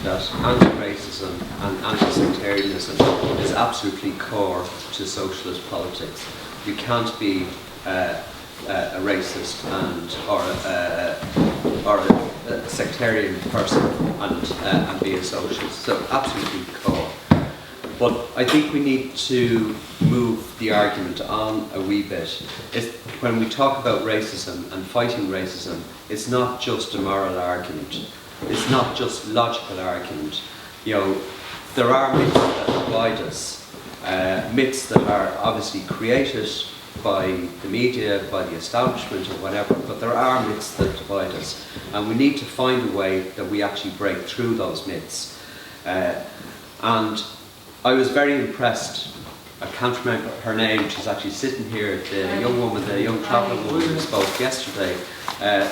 that anti-racism and anti-sectarianism is absolutely core to socialist politics. You can't be a racist or a sectarian person and be a socialist. So absolutely core. But I think we need to move the argument on a wee bit. When we talk about racism and fighting racism, it's not just a moral argument. It's not just logical argument. You know, there are myths that divide us, myths that are obviously created by the media, by the establishment or whatever, but there are myths that divide us, and we need to find a way that we actually break through those myths. And I was very impressed. I can't remember her name. She's actually sitting here. The young woman, the young traveller woman who spoke yesterday,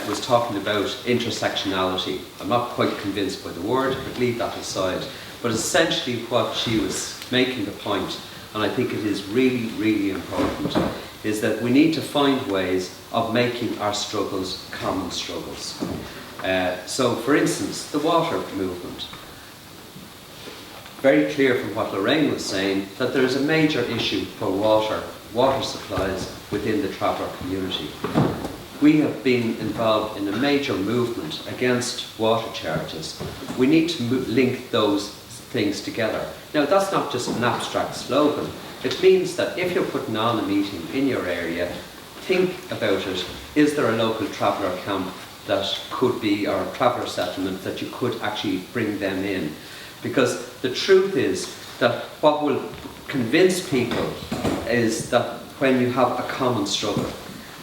was talking about intersectionality. I'm not quite convinced by the word, but leave that aside. But essentially what she was making the point, and I think it is really, really important, is that we need to find ways of making our struggles common struggles. So for instance, the water movement. Very clear from what Lorraine was saying that there is a major issue for water supplies within the traveller community. We have been involved in a major movement against water charges. We need to link those things together. Now that's not just an abstract slogan. It means that if you're putting on a meeting in your area, think about it. Is there a local traveller camp that could be, or a traveller settlement that you could actually bring them in? Because the truth is that what will convince people is that when you have a common struggle,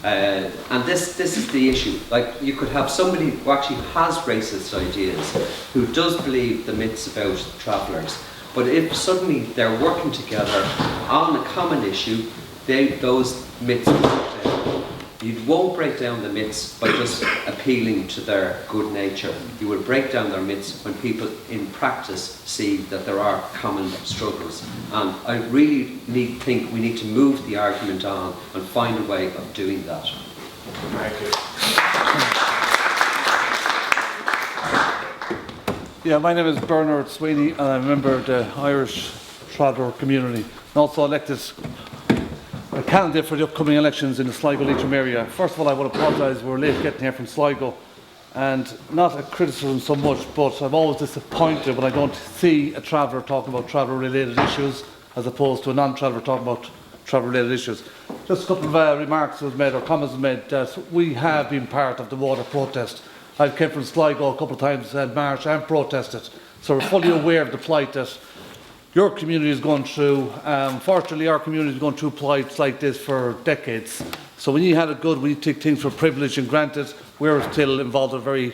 and this is the issue. Like, you could have somebody who actually has racist ideas, who does believe the myths about travellers, but if suddenly they're working together on a common issue, those myths will break down. You won't break down the myths by just appealing to their good nature. You will break down their myths when people in practice see that there are common struggles. And I really think we need to move the argument on and find a way of doing that. Thank you. Yeah, my name is Bernard Sweeney and I'm a member of the Irish Traveller community and also elected a candidate for the upcoming elections in the Sligo-Leitrim area. First of all, I want to apologise, we're late getting here from Sligo, and not a criticism so much, but I'm always disappointed when I don't see a traveller talking about traveller-related issues as opposed to a non-traveller talking about traveller-related issues. Just a couple of remarks was made, or comments was made, that we have been part of the water protest. I've come from Sligo a couple of times and marched and protested, so we're fully aware of the plight that your community is going through. Fortunately, our community has gone through plights like this for decades. So when you had it good, we take things for privilege and granted. We're still involved in a very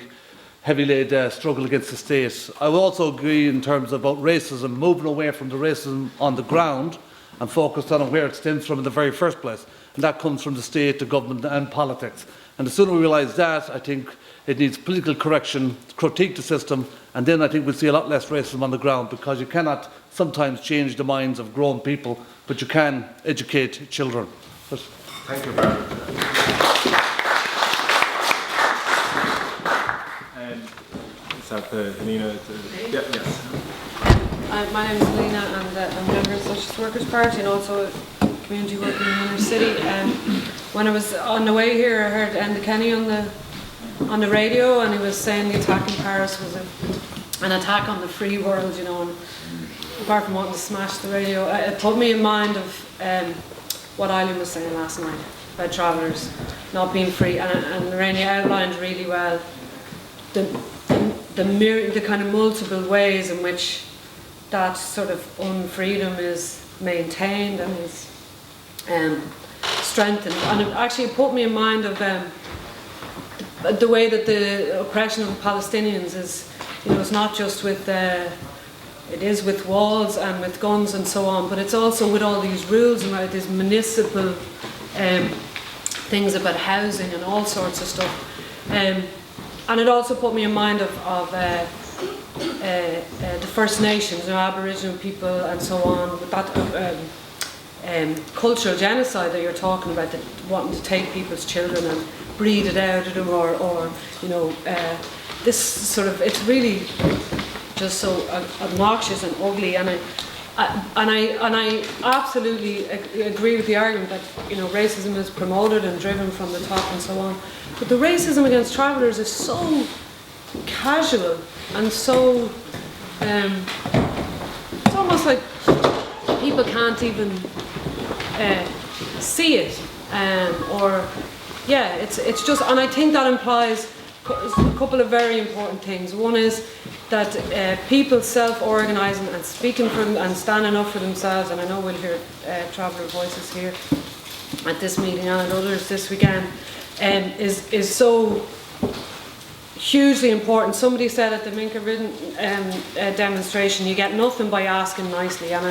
heavy-laid struggle against the state. I will also agree in terms about racism, moving away from the racism on the ground and focused on where it stems from in the very first place. And that comes from the state, the government and politics. And the sooner we realise that, I think it needs political correction, critique the system, and then I think we'll see a lot less racism on the ground, because you cannot sometimes change the minds of grown people, but you can educate children. Thank you, Bernard. Is that Nina? Yeah, yes. My name is Lena and I'm a member of the Socialist Workers' Party and also community working in the inner city. When I was on the way here, I heard Enda Kenny on the radio, and he was saying the attack in Paris was an attack on the free world, you know, and apart from wanting to smash the radio, it put me in mind of what Eileen was saying last night about travellers not being free, and Rainey outlined really well the kind of multiple ways in which that sort of unfreedom is maintained and is strengthened. And it actually put me in mind of the way that the oppression of the Palestinians is, you know, it's not just with it is with walls and with guns and so on, but it's also with all these rules and about these municipal things about housing and all sorts of stuff. And it also put me in mind of the First Nations, you know, Aboriginal people and so on, with that cultural genocide that you're talking about, that wanting to take people's children and breed it out of them, or you know, this sort of, it's really just so obnoxious and ugly. And I absolutely agree with the argument that, you know, racism is promoted and driven from the top and so on. But the racism against travellers is so casual and so it's almost like people can't even see it, or yeah, it's just, and I think that implies a couple of very important things. One is that people self-organising and speaking for them and standing up for themselves, and I know we'll hear traveller voices here at this meeting and at others this weekend, is so hugely important. Somebody said at the Minka Ridden demonstration, you get nothing by asking nicely, and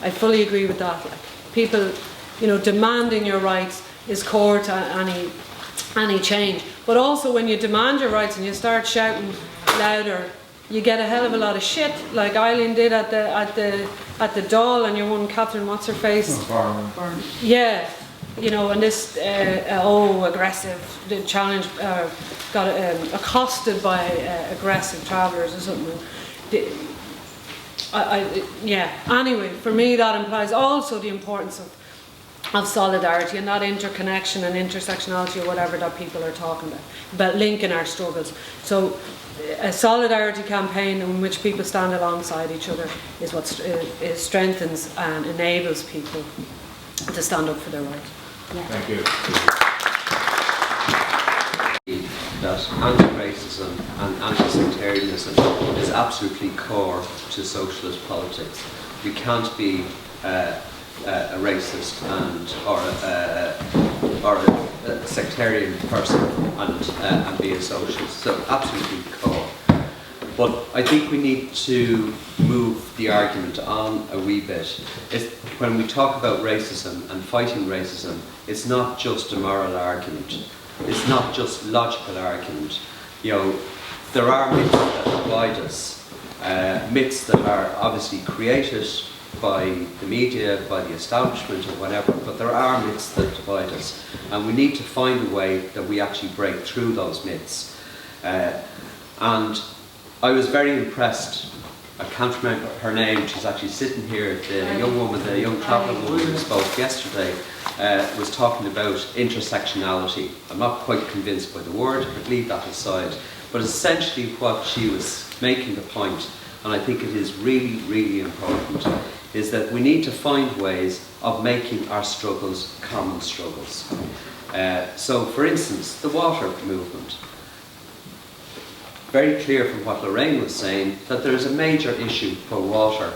I fully agree with that. Like, people, you know, demanding your rights is core to any change. But also, when you demand your rights and you start shouting louder, you get a hell of a lot of shit, like Eileen did at the Dáil, and your one Catherine, what's her face? Barn. Yeah, you know, and this aggressive, the challenge got accosted by aggressive travellers or something. Yeah. Anyway, for me that implies also the importance of solidarity and that interconnection and intersectionality or whatever that people are talking about linking our struggles. So a solidarity campaign in which people stand alongside each other is what strengthens and enables people to stand up for their rights. Yeah. Thank you. That anti-racism and anti-sectarianism is absolutely core to socialist politics. You can't be a racist or a sectarian person and be a socialist. So absolutely core. But I think we need to move the argument on a wee bit. When we talk about racism and fighting racism, it's not just a moral argument. It's not just logical argument. You know, there are myths that divide us, myths that are obviously created by the media, by the establishment or whatever, but there are myths that divide us, and we need to find a way that we actually break through those myths. And I was very impressed. I can't remember her name. She's actually sitting here. The young woman, the young traveller woman who spoke yesterday, was talking about intersectionality. I'm not quite convinced by the word, but leave that aside. But essentially what she was making the point, and I think it is really, really important, is that we need to find ways of making our struggles common struggles. So for instance, the water movement. Very clear from what Lorraine was saying that there is a major issue for water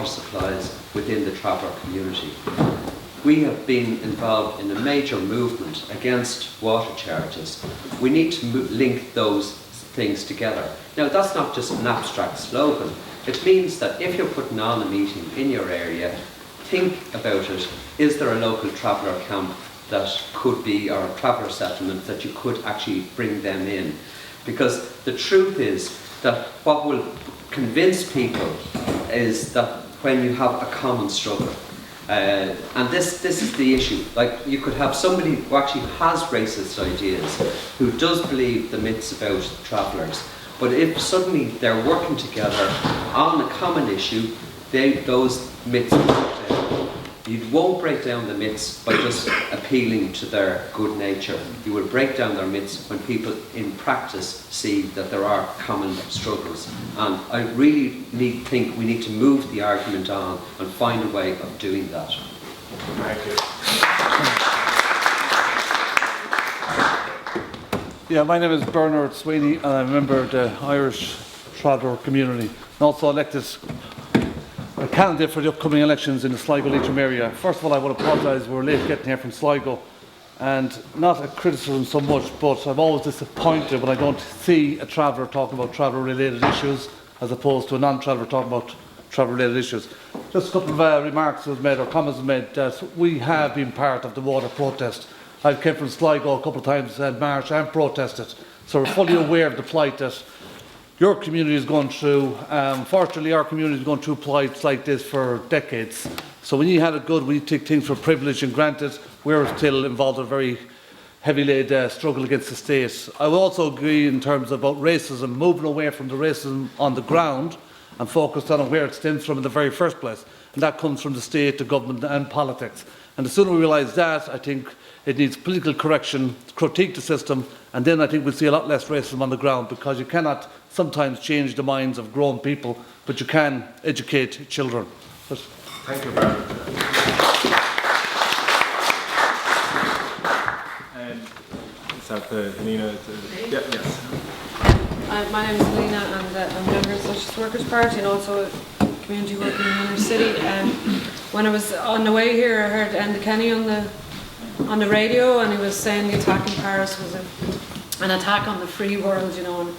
supplies within the traveller community. We have been involved in a major movement against water charges. We need to link those things together. Now that's not just an abstract slogan. It means that if you're putting on a meeting in your area, think about it. Is there a local traveller camp that could be, or a traveller settlement that you could actually bring them in? Because the truth is that what will convince people is that when you have a common struggle, and this is the issue. Like, you could have somebody who actually has racist ideas, who does believe the myths about travellers, but if suddenly they're working together on a common issue, those myths will break down. You won't break down the myths by just appealing to their good nature. You will break down their myths when people in practice see that there are common struggles. And I really think we need to move the argument on and find a way of doing that. Thank you. Yeah, my name is Bernard Sweeney, and I'm a member of the Irish Traveller community, and also elected a candidate for the upcoming elections in the Sligo-Leitrim area. First of all, I want to apologise, we were late getting here from Sligo, and not a criticism so much, but I'm always disappointed when I don't see a traveller talking about traveller-related issues as opposed to a non-traveller talking about traveller-related issues. Just a couple of remarks was made, or comments was made, that we have been part of the water protest. I came from Sligo a couple of times in March and protested, so we're fully aware of the plight that your community is going through. Fortunately, our community has gone through plights like this for decades. So when you had it good, we take things for privilege and granted. We're still involved in a very heavy-laid struggle against the state. I would also agree in terms about racism, moving away from the racism on the ground and focused on where it stems from in the very first place. And that comes from the state, the government and politics. And the sooner we realise that, I think it needs political correction, critique the system, and then I think we'll see a lot less racism on the ground, because you cannot sometimes change the minds of grown people, but you can educate children. Thank you, Bernard. And is that Nina? Yeah, yes. My name is Lena, and I'm a member of the Social Workers Party and also a community working in the inner city. When I was on the way here, I heard Enda Kenny on the radio, and he was saying the attack in Paris was an attack on the free world, you know. And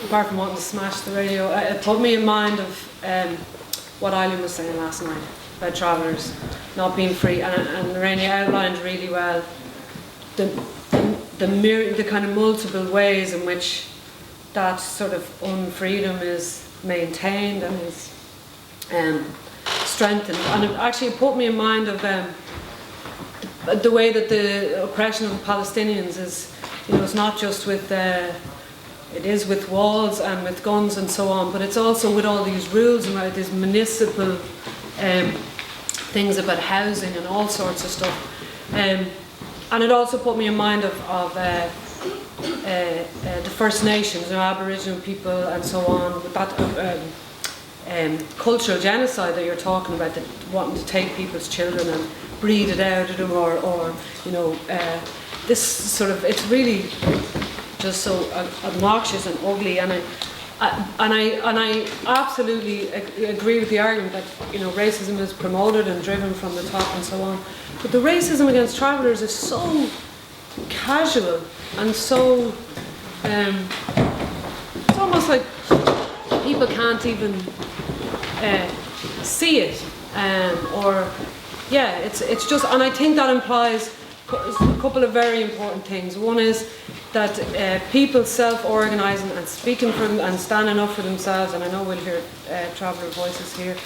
apart from wanting to smash the radio, it put me in mind of what Eileen was saying last night about travellers not being free, and Rainey outlined really well the kind of multiple ways in which that sort of unfreedom is maintained and is strengthened. And it actually put me in mind of the way that the oppression of the Palestinians is, you know, it's not just with it is with walls and with guns and so on, but it's also with all these rules and about these municipal things about housing and all sorts of stuff. And it also put me in mind of the First Nations, you know, Aboriginal people and so on, with that cultural genocide that you're talking about, that wanting to take people's children and breed it out of them, or you know, this sort of, it's really just so obnoxious and ugly. And I absolutely agree with the argument that, you know, racism is promoted and driven from the top and so on. But the racism against travellers is so casual and so it's almost like people can't even see it, or yeah, it's just, and I think that implies a couple of very important things. One is that people self-organising and speaking for them and standing up for themselves, and I know we'll hear traveller voices here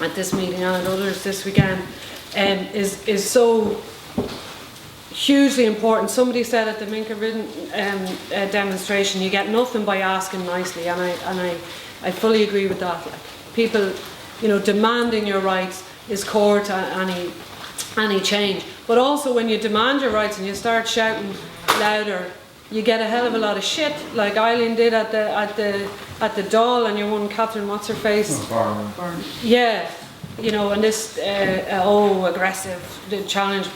at this meeting and at others this weekend, is so hugely important. Somebody said at the Minka Ridden demonstration, you get nothing by asking nicely, and I fully agree with that. Like, people, you know, demanding your rights is core to any change. But also, when you demand your rights and you start shouting louder, you get a hell of a lot of shit, like Eileen did at the Dáil, and your one Catherine, what's her face? Barn. Yeah, you know, and this aggressive challenge,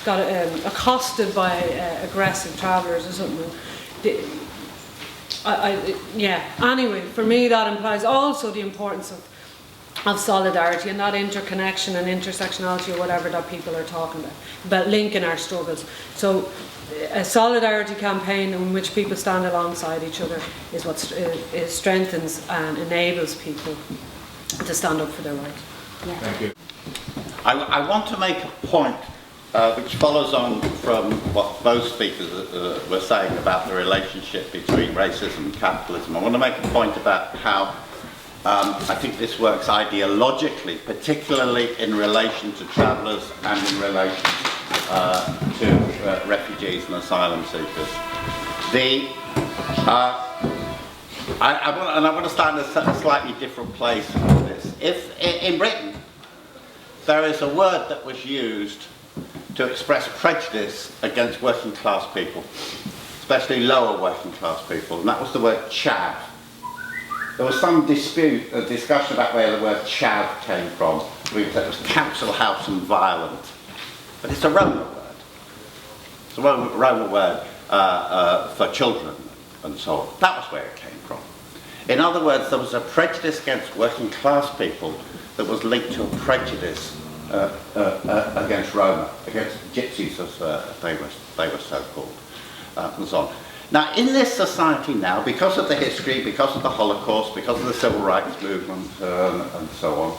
got accosted by aggressive travellers or something. Yeah. Anyway, for me that implies also the importance of solidarity and that interconnection and intersectionality or whatever that people are talking about linking our struggles. So a solidarity campaign in which people stand alongside each other is what strengthens and enables people to stand up for their rights. Yeah. Thank you. I want to make a point which follows on from what both speakers were saying about the relationship between racism and capitalism. I want to make a point about how I think this works ideologically, particularly in relation to travellers and in relation to refugees and asylum seekers. I want to start at a slightly different place with this. If in Britain there is a word that was used to express prejudice against working class people, especially lower working class people, and that was the word chav. There was some discussion about where the word chav came from. We said it was council house and violent, but it's a Roma word. It's a Roma word for children and so on. That was where it came from. In other words, there was a prejudice against working class people that was linked to a prejudice against Roma, against gypsies as they were so called, and so on. Now, in this society now, because of the history, because of the Holocaust, because of the Civil Rights Movement, and so on,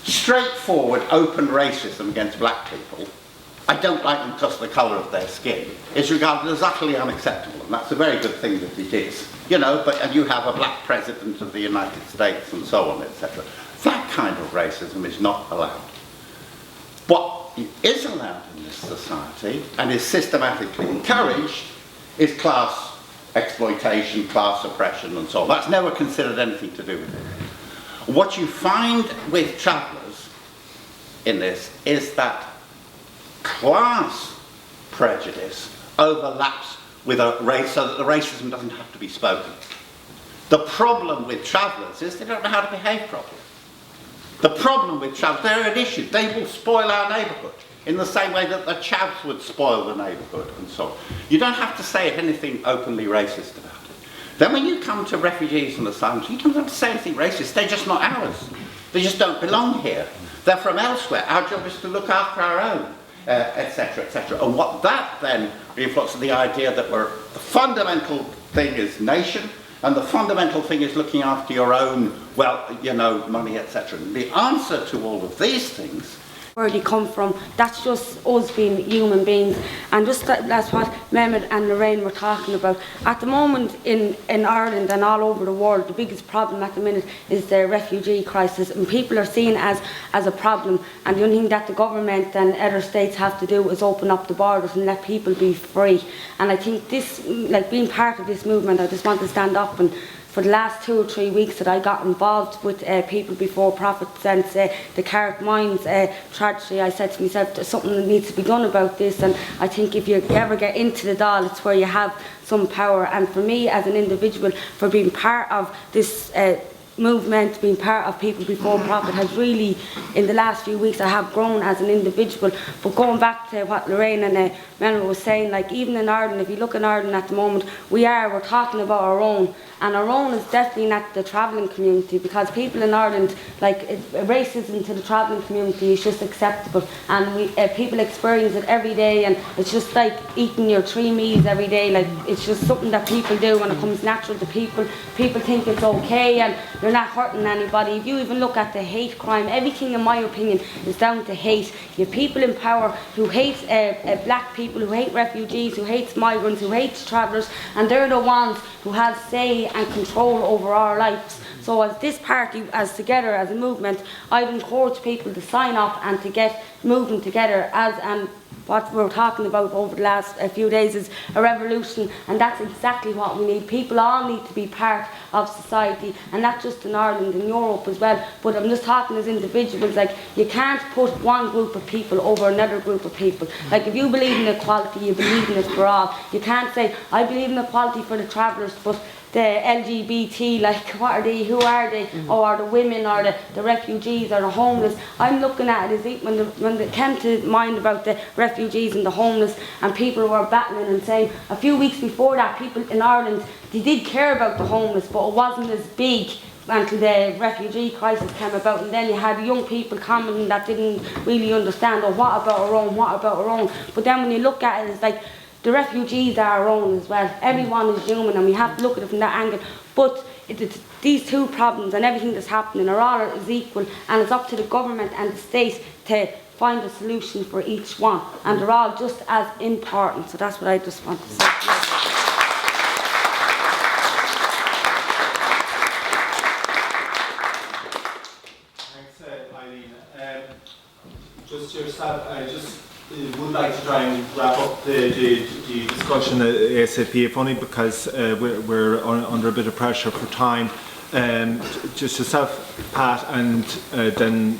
straightforward, open racism against black people, I don't like them because of the colour of their skin, is regarded as utterly unacceptable, and that's a very good thing that it is. You know, and you have a black president of the United States and so on, etc. That kind of racism is not allowed. What is allowed in this society and is systematically encouraged is class exploitation, class oppression and so on. That's never considered anything to do with it. What you find with travellers in this is that class prejudice overlaps with a race so that the racism doesn't have to be spoken. The problem with travellers is they don't know how to behave properly. The problem with travellers, they're an issue. They will spoil our neighbourhood in the same way that the chavs would spoil the neighbourhood and so on. You don't have to say anything openly racist about it. Then when you come to refugees and asylums, you don't have to say anything racist. They're just not ours. They just don't belong here. They're from elsewhere. Our job is to look after our own, etc., etc. And what that then reflects the idea that the fundamental thing is nation, and the fundamental thing is looking after your own, well, you know, money, etc. And the answer to all of these things, where they come from, that's just us being human beings. And just that's what Mehmet and Lorraine were talking about. At the moment in Ireland and all over the world, the biggest problem at the minute is the refugee crisis, and people are seen as a problem, and the only thing that the government and other states have to do is open up the borders and let people be free. And I think this, like being part of this movement, I just want to stand up, and for the last 2 or 3 weeks that I got involved with People Before Profit since the Carrick Mines tragedy, I said to myself, there's something that needs to be done about this, and I think if you ever get into the Dáil, it's where you have some power. And for me as an individual, for being part of this movement, being part of People Before Profit has really, in the last few weeks, I have grown as an individual. But going back to what Lorraine and Mehmet was saying, like even in Ireland, if you look in Ireland at the moment, we're talking about our own, and our own is definitely not the travelling community, because people in Ireland, like racism to the travelling community is just acceptable, and people experience it every day, and it's just like eating your 3 meals every day. Like it's just something that people do when it comes natural to people. People think it's okay, and you're not hurting anybody. If you even look at the hate crime, everything in my opinion is down to hate. You have people in power who hate black people, who hate refugees, who hate migrants, who hate travellers, and they're the ones who have say and control over our lives. So as this party, as together, as a movement, I'd encourage people to sign up and to get moving together and what we're talking about over the last few days is a revolution, and that's exactly what we need. People all need to be part of society, and not just in Ireland, in Europe as well. But I'm just talking as individuals, like you can't put one group of people over another group of people. Like if you believe in equality, you believe in it for all. You can't say, I believe in equality for the travellers, but the LGBT, like what are they, who are they, or are the women, or the refugees, or the homeless. I'm looking at it as when they came to mind about the refugees and the homeless, and people were battling and saying, a few weeks before that, people in Ireland, they did care about the homeless, but it wasn't as big until the refugee crisis came about. And then you had young people commenting that didn't really understand, what about our own, what about our own. But then when you look at it, it's like, the refugees are our own as well. Everyone is human, and we have to look at it from that angle. But these two problems and everything that's happening are all is equal, and it's up to the government and the state to find a solution for each one. And they're all just as important. So that's what I just want to say. Thanks, Eileen. Just yourself, I just would like to try and wrap up the discussion ASAP, if only because we're under a bit of pressure for time. Just yourself, Pat, and then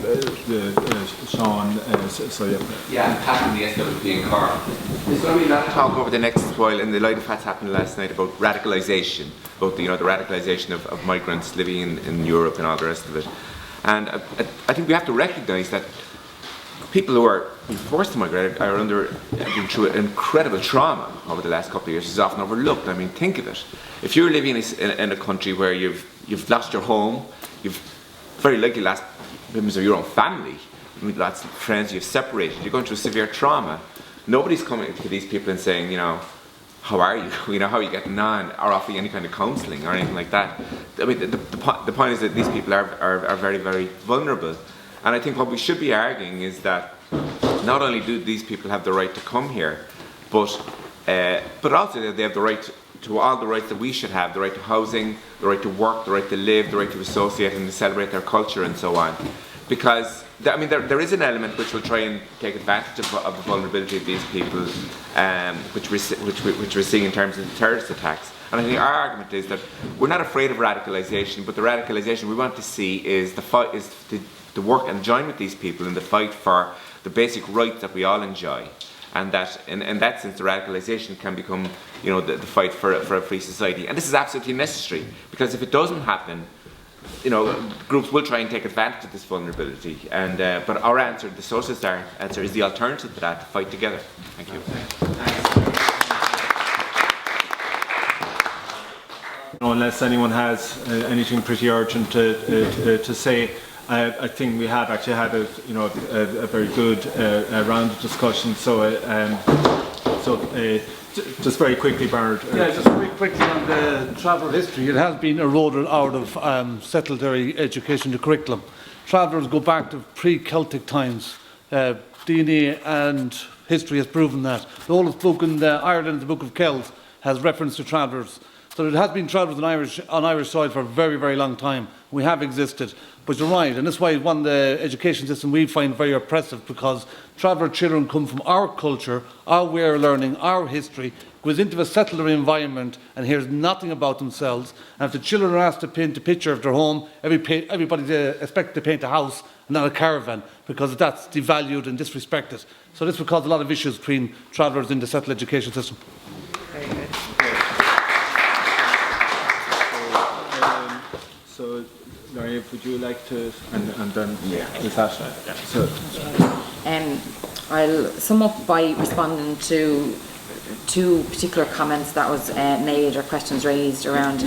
Sean. Yeah, Pat from the SWP in Cork. There's going to be a lot of talk over the next while, in the light of what's happened last night, about radicalisation, about the radicalisation of migrants living in Europe and all the rest of it. And I think we have to recognise that people who are being forced to migrate are been through incredible trauma over the last couple of years. It's often overlooked. I mean, think of it. If you're living in a country where you've lost your home, you've very likely lost members of your own family, lots of friends, you've separated, you're going through severe trauma. Nobody's coming to these people and saying, how are you? How are you getting on? Or offering any kind of counselling or anything like that. I mean, the point is that these people are very, very vulnerable. And I think what we should be arguing is that not only do these people have the right to come here, but also that they have the right to all the rights that we should have, the right to housing, the right to work, the right to live, the right to associate and to celebrate their culture and so on. because there is an element which will try and take advantage of the vulnerability of these people, which we're seeing in terms of the terrorist attacks. And I think our argument is that we're not afraid of radicalisation, but the radicalisation we want to see is the work and join with these people in the fight for the basic rights that we all enjoy. And that, in that sense, the radicalisation can become, the fight for a free society. And this is absolutely necessary, because if it doesn't happen, groups will try and take advantage of this vulnerability. And but our answer, the socialist answer, is the alternative to that: to fight together. Thank you. Unless anyone has anything pretty urgent to say. I think we have actually had a very good round of discussion. So, just very quickly, Bernard. Just very quickly on the traveller history. It has been eroded out of settled education, the curriculum. Travellers go back to pre-Celtic times. DNA and history has proven that. The oldest book in Ireland, the Book of Kells, has reference to travellers. So there has been travellers on Irish soil for a very, very long time. We have existed. But you're right, and that's why one of the education system we find very oppressive, because traveller children come from our culture, our way of learning, our history, goes into a settled environment and hears nothing about themselves. And if the children are asked to paint a picture of their home, everybody's expected to paint a house and not a caravan, because that's devalued and disrespected. So this will cause a lot of issues between travellers in the settled education system. Very good. So, Larry, would you like to, and then Natasha? So, I'll sum up by responding to two particular comments that was made, or questions raised around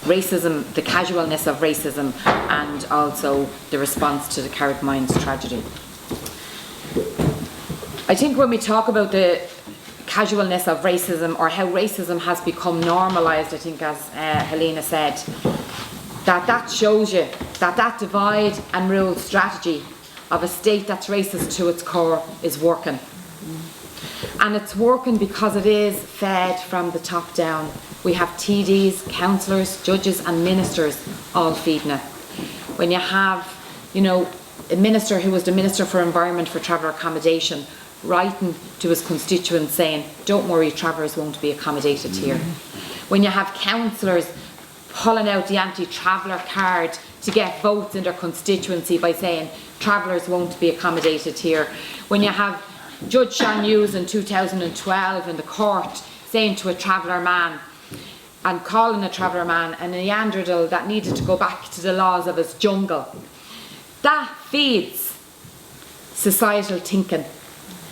racism, the casualness of racism, and also the response to the Carrickmines tragedy. I think when we talk about the casualness of racism, or how racism has become normalised, I think as Helena said, that shows you that divide and rule strategy of a state that's racist to its core is working. And it's working because it is fed from the top down. We have TDs, councillors, judges and ministers all feeding it. When you have, a minister who was the Minister for Environment for Traveller Accommodation writing to his constituents saying, don't worry, travellers won't be accommodated here. When you have councillors pulling out the anti-traveller card to get votes in their constituency by saying travellers won't be accommodated here. When you have Judge Sean Hughes in 2012 in the court saying to a traveller man, and calling a traveller man a Neanderthal that needed to go back to the laws of his jungle. That feeds societal thinking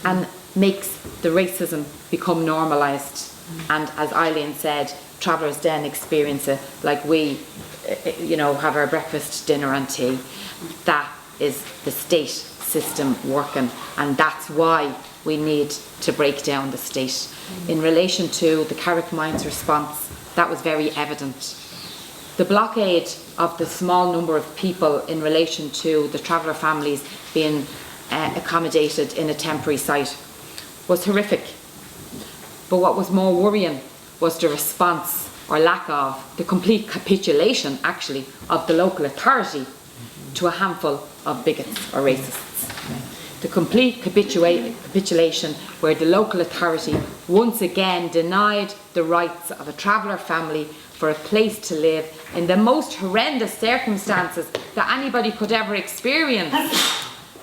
and makes the racism become normalised. And as Eileen said, travellers then experience it like we, have our breakfast, dinner and tea. That is the state system working, and that's why we need to break down the state. In relation to the Carrickmines response, that was very evident. The blockade of the small number of people in relation to the traveller families being accommodated in a temporary site was horrific. But what was more worrying was the response, or lack of, the complete capitulation actually of the local authority to a handful of bigots or racists. The complete capitulation where the local authority once again denied the rights of a traveller family for a place to live in the most horrendous circumstances that anybody could ever experience,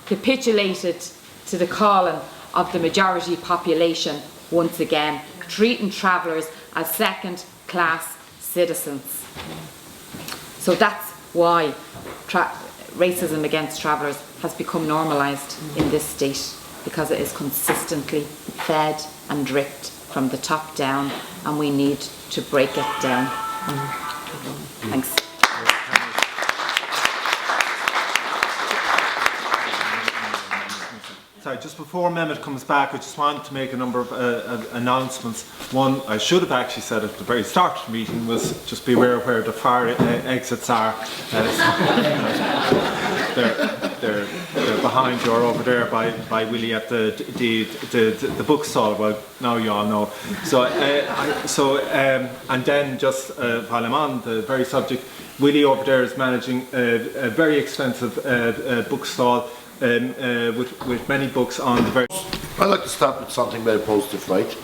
capitulated to the calling of the majority population once again, treating travellers as second-class citizens. So that's why racism against travellers has become normalised in this state, because it is consistently fed and dripped from the top down, and we need to break it down. Thanks. Sorry, just before Mehmet comes back, I just want to make a number of announcements. One, I should have actually said at the very start of the meeting, was just be aware of where the fire exits are. They're behind you or over there by Willie at the bookstall. Well, now you all know. So, and then just while I'm on the very subject, Willie over there is managing a very expensive bookstall with many books on the very. I'd like to start with something very positive, right?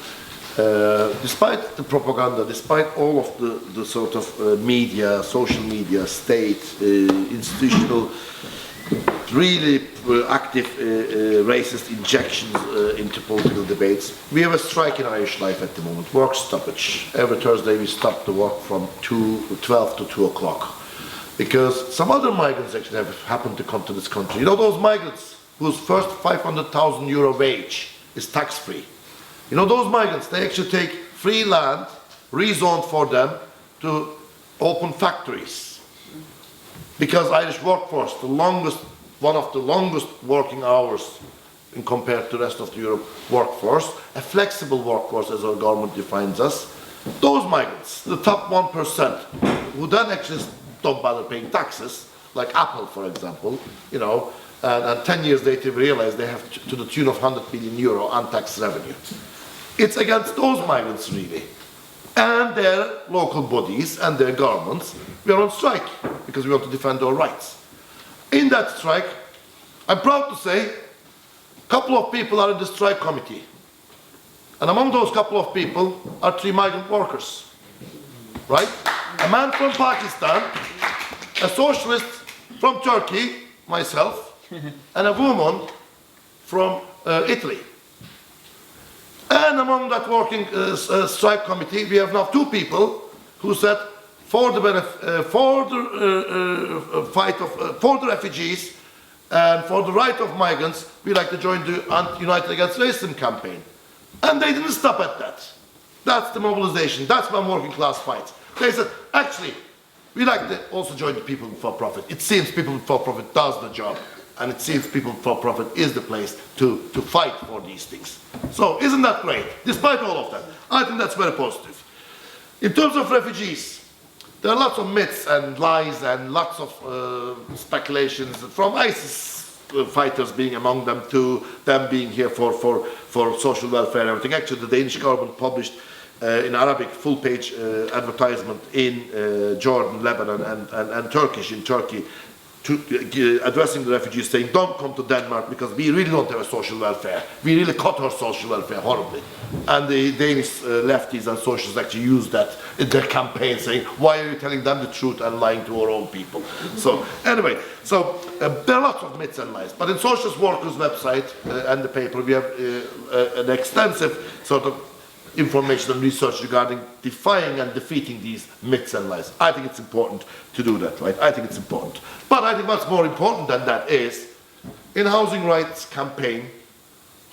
Despite the propaganda, despite all of the sort of media, social media, state, institutional, really active racist injections into political debates, we have a strike in Irish life at the moment, work stoppage. Every Thursday we stop the work from 12 to 2 o'clock. Because some other migrants actually have happened to come to this country. You know those migrants whose first €500,000 wage is tax-free? You know those migrants, they actually take free land, rezoned for them, to open factories. Because Irish workforce, one of the longest working hours in compared to the rest of the Europe workforce, a flexible workforce as our government defines us. Those migrants, the top 1%, who then actually don't bother paying taxes, like Apple, for example, you know, and 10 years later realize they have to the tune of €100 billion untaxed revenue. It's against those migrants, really, and their local bodies and their governments. We are on strike because we want to defend our rights. In that strike, I'm proud to say, a couple of people are in the strike committee. And among those couple of people are 3 migrant workers, right? A man from Pakistan, a socialist from Turkey, myself, and a woman from Italy. And among that working strike committee, we have now 2 people who said, for the refugees and for the right of migrants, we like to join the United Against Racism campaign. And they didn't stop at that. That's the mobilization. That's when working class fights. They said, actually, we like to also join the People for Profit. It seems People for Profit does the job. And it seems People for Profit is the place to fight for these things. So isn't that great? Despite all of that, I think that's very positive. In terms of refugees, there are lots of myths and lies and lots of speculations from ISIS fighters being among them to them being here for social welfare and everything. Actually, the Danish government published in Arabic full-page advertisement in Jordan, Lebanon and Turkey addressing the refugees, saying don't come to Denmark because we really don't have a social welfare. We really cut our social welfare horribly. And the Danish lefties and socialists actually used that in their campaign, saying why are you telling them the truth and lying to our own people? So anyway, there are lots of myths and lies. But in Socialist Workers website and the paper we have an extensive sort of information and research regarding defying and defeating these myths and lies. I think it's important to do that, right? I think it's important. But I think what's more important than that is, in housing rights campaign,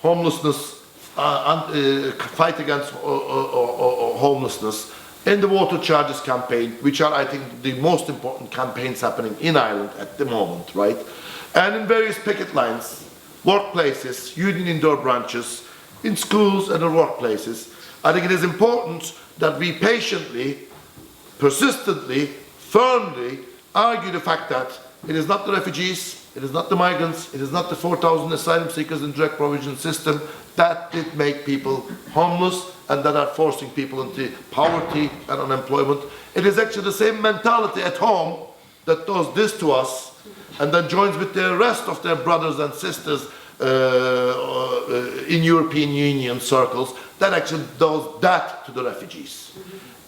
homelessness, fight against homelessness, in the water charges campaign, which are, I think, the most important campaigns happening in Ireland at the moment, right? And in various picket lines, workplaces, union indoor branches, in schools and in workplaces, I think it is important that we patiently, persistently, firmly argue the fact that it is not the refugees, it is not the migrants, it is not the 4,000 asylum seekers in direct provision system that did make people homeless and that are forcing people into poverty and unemployment. It is actually the same mentality at home that does this to us and then joins with the rest of their brothers and sisters in European Union circles that actually does that to the refugees.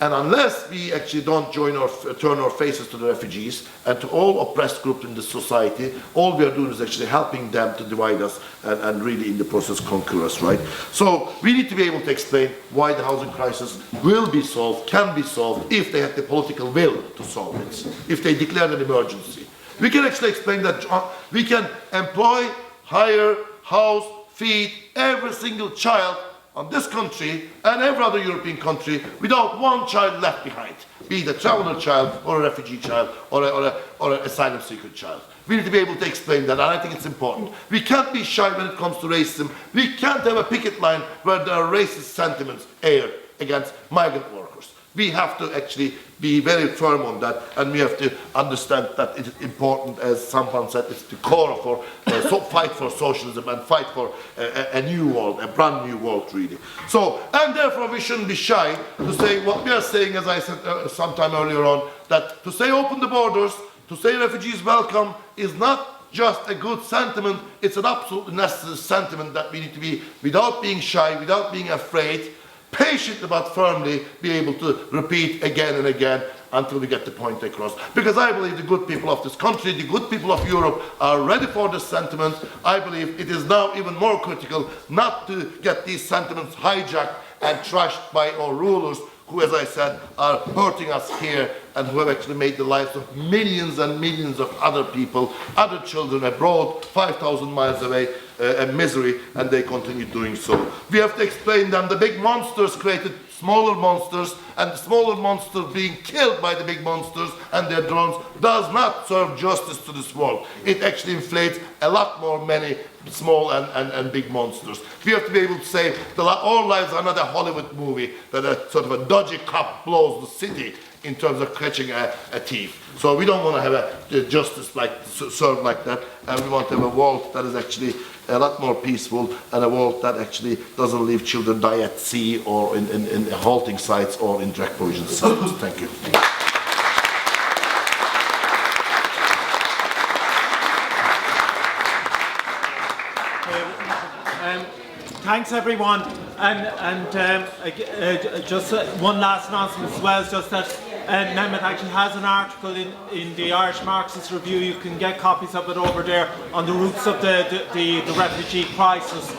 And unless we actually don't turn our faces to the refugees and to all oppressed groups in the society, all we are doing is actually helping them to divide us and really in the process conquer us, right? So we need to be able to explain why the housing crisis will be solved, can be solved, if they have the political will to solve it, if they declare an emergency. We can actually explain that we can employ, hire, house, feed every single child on this country and every other European country without one child left behind, be it a traveller child or a refugee child or an asylum seeker child. We need to be able to explain that, and I think it's important. We can't be shy when it comes to racism. We can't have a picket line where there are racist sentiments aired against migrant workers. We have to actually be very firm on that, and we have to understand that it is important, as someone said, it's the core for fight for socialism and fight for a new world, a brand new world, really. So, and therefore we shouldn't be shy to say what we are saying, as I said sometime earlier on, that to say open the borders, to say refugees welcome, is not just a good sentiment, it's an absolutely necessary sentiment that we need to be, without being shy, without being afraid, patiently but firmly be able to repeat again and again until we get the point across. Because I believe the good people of this country, the good people of Europe are ready for this sentiment. I believe it is now even more critical not to get these sentiments hijacked and trashed by our rulers, who, as I said, are hurting us here and who have actually made the lives of millions and millions of other people, other children abroad, 5,000 miles away, a misery, and they continue doing so. We have to explain them the big monsters created smaller monsters, and the smaller monsters being killed by the big monsters and their drones does not serve justice to this world. It actually inflates a lot more many small and big monsters. We have to be able to say that our lives are not a Hollywood movie, that a sort of a dodgy cop blows the city in terms of catching a thief. So we don't want to have a justice served like that, and we want to have a world that is actually a lot more peaceful, and a world that actually doesn't leave children die at sea or in halting sites or in drag provision sites. Thank you. Thanks everyone, and just one last announcement as well, is just that Mehmet actually has an article in the Irish Marxist Review. You can get copies of it over there on the roots of the refugee crisis.